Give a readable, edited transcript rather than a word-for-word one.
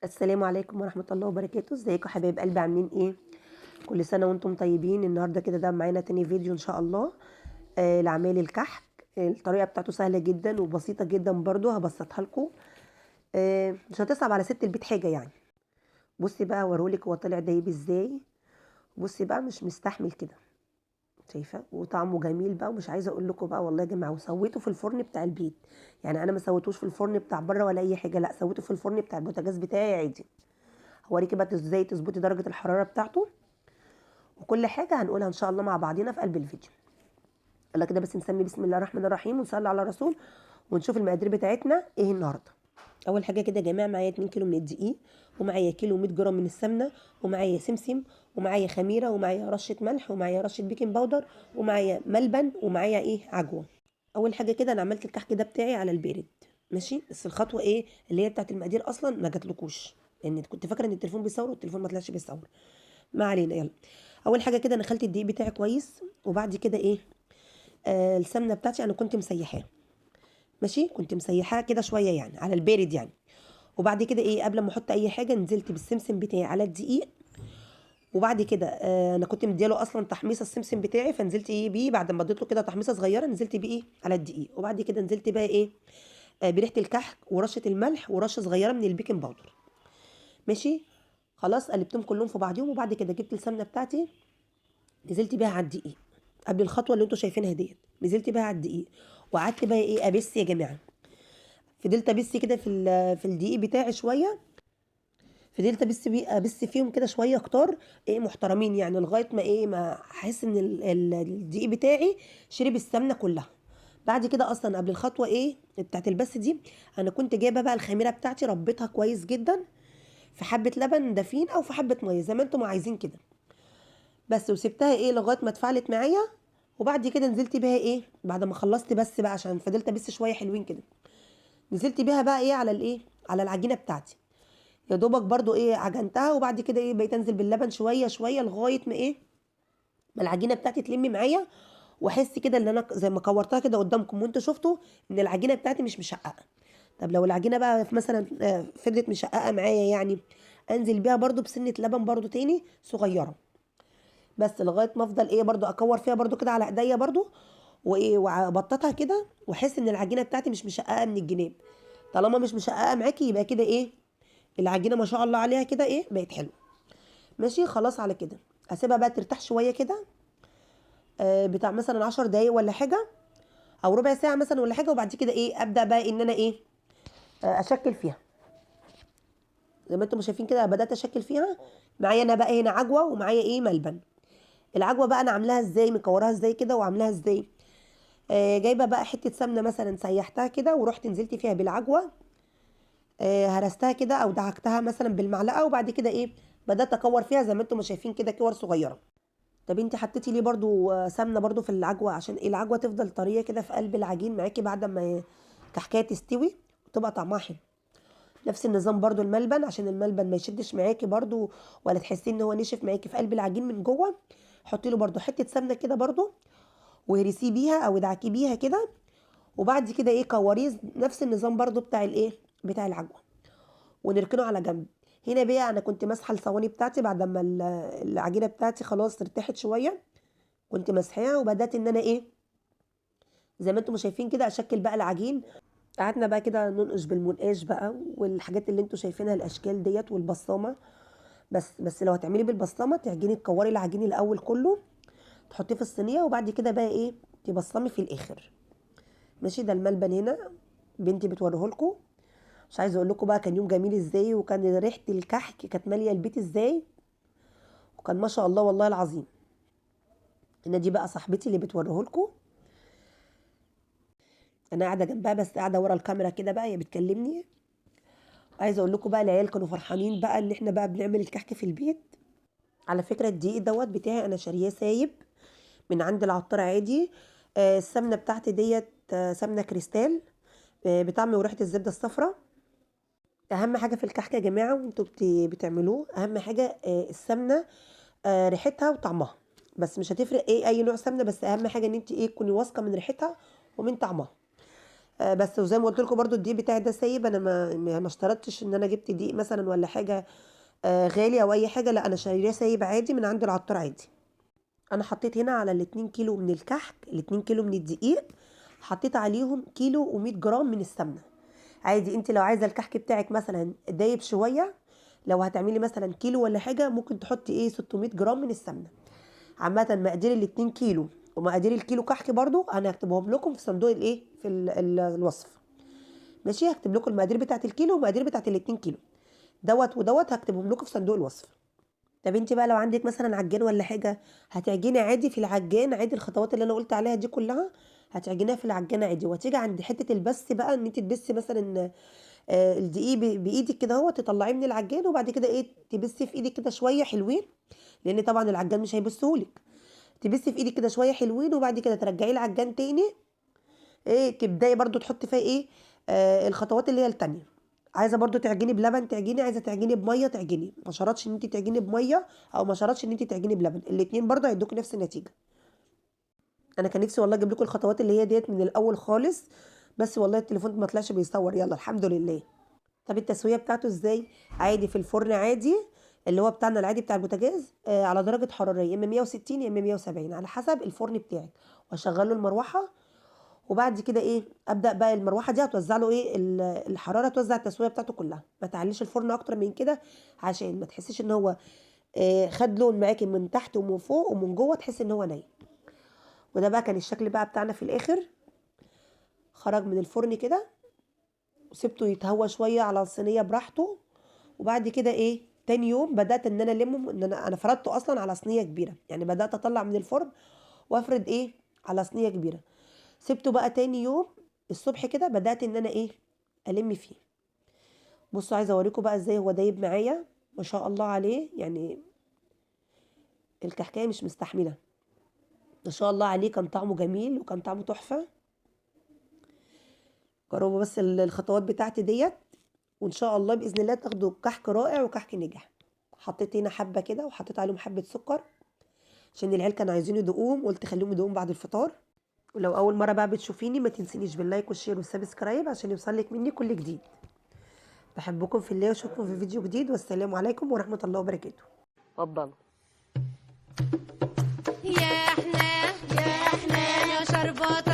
السلام عليكم ورحمة الله وبركاته. ازيكم حبايب قلبي، عاملين ايه؟ كل سنة وانتم طيبين. النهاردة كده ده معانا تاني فيديو ان شاء الله لعمال الكحك. الطريقة بتاعته سهلة جدا وبسيطة جدا، برضو هبسطها لكم. مش هتصعب على ست البيت حاجة يعني. بصي بقى اوريهولك هو طالع دايب ازاي. بصي بقى مش مستحمل كده، شايفه؟ وطعمه جميل بقى، ومش عايزه اقول لكم بقى والله يا جماعه، وسويته في الفرن بتاع البيت. يعني انا ما سويتوش في الفرن بتاع بره ولا اي حاجه، لا سويته في الفرن بتاع البوتاجاز بتاعي عادي. هوريكي بقى ازاي تظبطي درجه الحراره بتاعته، وكل حاجه هنقولها ان شاء الله مع بعضينا في قلب الفيديو. يلا كده بس نسمي بسم الله الرحمن الرحيم ونصلي على الرسول، ونشوف المقادير بتاعتنا ايه النهارده. اول حاجه كده يا جماعه، معايا 2 كيلو من الدقيق، ومعايا كيلو 100 جرام من السمنه، ومعايا سمسم، ومعايا خميره، ومعايا رشه ملح، ومعايا رشه بيكنج باودر، ومعايا ملبن، ومعايا ايه، عجوه. اول حاجه كده انا عملت الكحك ده بتاعي على البارد، ماشي؟ بس الخطوه ايه اللي هي بتاعت المقادير اصلا ما جاتلكوش، لان كنت فاكره ان التليفون بيصور والتليفون ما طلعش بيصور. ما علينا، يلا. اول حاجه كده انا خلطت الدقيق بتاعي كويس، وبعد كده ايه، السمنه بتاعتي انا كنت مسيحاها، ماشي؟ كنت مسيحاها كده شويه يعني على البارد يعني. وبعد كده ايه، قبل ما احط اي حاجه نزلت بالسمسم بتاعي على الدقيق. وبعد كده انا كنت مدياله اصلا تحميصه السمسم بتاعي، فنزلت ايه بيه بعد ما اديت له كده تحميصه صغيره، نزلت بيه ايه على الدقيق. وبعد كده نزلت بقى ايه، بريحه الكحك ورشه الملح ورشه صغيره من البيكنج باودر، ماشي؟ خلاص قلبتهم كلهم في بعضهم، وبعد كده جبت السمنه بتاعتي نزلت بيها على الدقيق. قبل الخطوه اللي انتوا شايفينها ديت نزلت بيها على الدقيق، وقعدت بقى ايه ابس يا جماعه. فضلت ابس كده في الدقيق بتاعي شويه، فضلت ابس فيهم كده شويه كتار، ايه محترمين يعني، لغايه ما ايه ما احس ان الدقيق بتاعي شرب السمنه كلها. بعد كده اصلا قبل الخطوه ايه بتاعت البس دي، انا كنت جايبه بقى الخميره بتاعتي ربيتها كويس جدا في حبه لبن دافين او في حبه ميه زي ما انتم عايزين كده، بس وسبتها ايه لغايه ما اتفعلت معايا. وبعد كده نزلت بيها ايه بعد ما خلصت بس بقى، عشان فضلت ابس شويه حلوين كده، نزلت بيها بقى ايه على الايه، على العجينه بتاعتي. يا دوبك برضو ايه عجنتها، وبعد كده ايه بقيت انزل باللبن شويه شويه لغايه ما ايه ما العجينه بتاعتي تلم معايا، واحس كده ان انا زي ما كورتها كده قدامكم وانتوا شفتوا ان العجينه بتاعتي مش مشققه. طب لو العجينه بقى مثلا فضلت مشققه معايا يعني، انزل بيها برضو بسنه لبن برضو تاني صغيره، بس لغايه ما افضل ايه برضو اكور فيها برضو كده على ايديا برضو، وايه وابططها كده، واحس ان العجينه بتاعتي مش مشققه من الجناب. طالما مش مشققه معاكي يبقى كده ايه، العجينه ما شاء الله عليها كده ايه بقت حلوه، ماشي؟ خلاص على كده هسيبها بقى ترتاح شويه كده، بتاع مثلا 10 دقايق ولا حاجه، او ربع ساعه مثلا ولا حاجه. وبعد كده ايه ابدا بقى ان انا ايه، اشكل فيها زي ما انتم شايفين كده، بدات اشكل فيها. معايا انا بقى هنا عجوه، ومعايا ايه ملبن. العجوه بقى انا عاملاها ازاي، مكوراها ازاي كده وعاملاها ازاي، جايبه بقى حته سمنه مثلا سيحتها كده ورحت نزلت فيها بالعجوه، هرستها كده او دعكتها مثلا بالمعلقه، وبعد كده ايه بدات اكور فيها زي ما انتم شايفين كده كور صغيره. طب انت حطيتي ليه برضو سمنه برضو في العجوه؟ عشان ايه العجوه تفضل طريه كده في قلب العجين معاكي بعد ما الكحكايه تستوي وتبقى طعمها حلو. نفس النظام برضو الملبن، عشان الملبن ما يشدش معاكي برضو ولا تحسي ان هو نشف معاكي في قلب العجين من جوه. حطي له برضو حته سمنه كده برضو، وهرسيه بيها او ادعكي بيها كده. وبعد كده ايه كوريه نفس النظام برضو بتاع الايه، بتاع العجوه، ونركنه على جنب. هنا بقى انا كنت ماسحه الصواني بتاعتي بعد ما العجينه بتاعتي خلاص ارتاحت شويه، كنت مسحاها وبدات ان انا ايه زي ما انتم شايفين كده اشكل بقى العجين. قعدنا بقى كده ننقش بالمنقاش بقى والحاجات اللي انتم شايفينها الاشكال ديت والبصامه. بس لو هتعملي بالبصامه تعجني تكوري العجين الاول كله، تحطيه في الصينيه، وبعد كده بقى ايه تبصمي في الاخر، ماشي؟ ده الملبن هنا بنتي بتوريه لكم. مش عايزه اقول لكم بقى كان يوم جميل ازاي، وكان ريحه الكحك كانت ماليه البيت ازاي، وكان ما شاء الله والله العظيم. ان دي بقى صاحبتي اللي بتوريه لكم، انا قاعده جنبها بس قاعده ورا الكاميرا كده بقى هي بتكلمني. عايزه اقول لكم بقى العيال كانوا فرحانين بقى ان احنا بقى بنعمل الكحك في البيت. على فكره الدقيق دوت بتاعي انا شارياه سايب من عند العطار عادي. السمنه بتاعتي ديت سمنه كريستال، بطعم وريحه الزبده الصفراء. اهم حاجه في الكحك يا جماعه وانتوا بتعملوه، اهم حاجه السمنه، ريحتها وطعمها. بس مش هتفرق ايه اي نوع سمنه، بس اهم حاجه ان انت ايه تكوني واثقه من ريحتها ومن طعمها. بس وزي ما قلت لكم برضو الدقيق بتاعي ده سايب. انا ما اشترطتش ان انا جبت دقيق مثلا ولا حاجه غالي او اي حاجه، لا انا شاريه سايب عادي من عند العطار عادي. انا حطيت هنا على ال2 كيلو من الكحك، ال2 كيلو من الدقيق، حطيت عليهم كيلو و100 جرام من السمنه. عادي انت لو عايزه الكحك بتاعك مثلا دايب شويه، لو هتعملي مثلا كيلو ولا حاجه ممكن تحطي 600 جرام من السمنه. عامه مقادير ال2 كيلو ومقادير الكيلو كحك برضو انا هكتبهم لكم في صندوق في الوصف. ماشي، هكتب لكم المقادير بتاعت الكيلو والمقادير بتاعت ال2 كيلو دوت ودوت، هكتبهم لكم في صندوق الوصف. طب انت بقى لو عندك مثلا عجان ولا حاجه، هتعجني عادي في العجان عادي، الخطوات اللي انا قلت عليها دي كلها هتعجنيها في العجان عادي. وهتيجي عند حته البس بقى، ان انت تبسي مثلا الدقيق بايدك كده، هو تطلعيه من العجان، وبعد كده تبسي في ايدك كده شويه حلوين، لان طبعا العجان مش هيبسهولك. تبسي في ايدك كده شويه حلوين، وبعد كده ترجعيه العجان تاني، تبداي برضو تحطي فيها الخطوات اللي هي التانية. عايزه برضو تعجني بلبن تعجني، عايزه تعجني بميه تعجني، ما شرطش ان انت تعجني بميه او ما شرطش ان انت تعجني بلبن، الاتنين برضو هيدوكي نفس النتيجه. انا كان نفسي والله اجيب لكم الخطوات اللي هي ديت من الاول خالص، بس والله التليفون ما طلعش بيصور، يلا الحمد لله. طب التسويه بتاعته ازاي؟ عادي في الفرن عادي، اللي هو بتاعنا العادي بتاع البوتاجاز، على درجه حراريه يا اما 160 يا اما 170 على حسب الفرن بتاعك، واشغله المروحه. وبعد كده ابدا بقى المروحه دي هتوزع له الحراره، توزع التسويه بتاعته كلها، ما تعليش الفرن اكتر من كده عشان ما تحسيش ان هو خد لون معاكي من تحت ومن فوق ومن جوه، تحسي ان هو نايم. وده بقى كان الشكل بقى بتاعنا في الاخر، خرج من الفرن كده وسبته يتهوى شويه على الصينيه براحته. وبعد كده تاني يوم بدات ان انا المه، ان انا فردته اصلا على صينيه كبيره، يعني بدات اطلع من الفرن وافرد على صينيه كبيره. سبته بقى تاني يوم الصبح كده بدات ان انا الم فيه. بصوا عايزه اوريكم بقى ازاي هو دايب معايا، ما شاء الله عليه، يعني الكحكايه مش مستحمله، ما شاء الله عليه. كان طعمه جميل وكان طعمه تحفه. جربوا بس الخطوات بتاعتي ديت، وان شاء الله باذن الله تاخدوا كحك رائع وكحك نجح. حطيت هنا حبه كده وحطيت عليهم حبه سكر عشان العيال كانوا عايزين يدوقوهم، قلت خليهم يدوقوهم بعد الفطار. ولو اول مره بقى بتشوفيني ما تنسينيش باللايك والشير والسبسكرايب عشان يوصلك مني كل جديد. بحبكم في الله، واشوفكم في فيديو جديد، والسلام عليكم ورحمه الله وبركاته. اتفضلوا. يا احنا يا شربات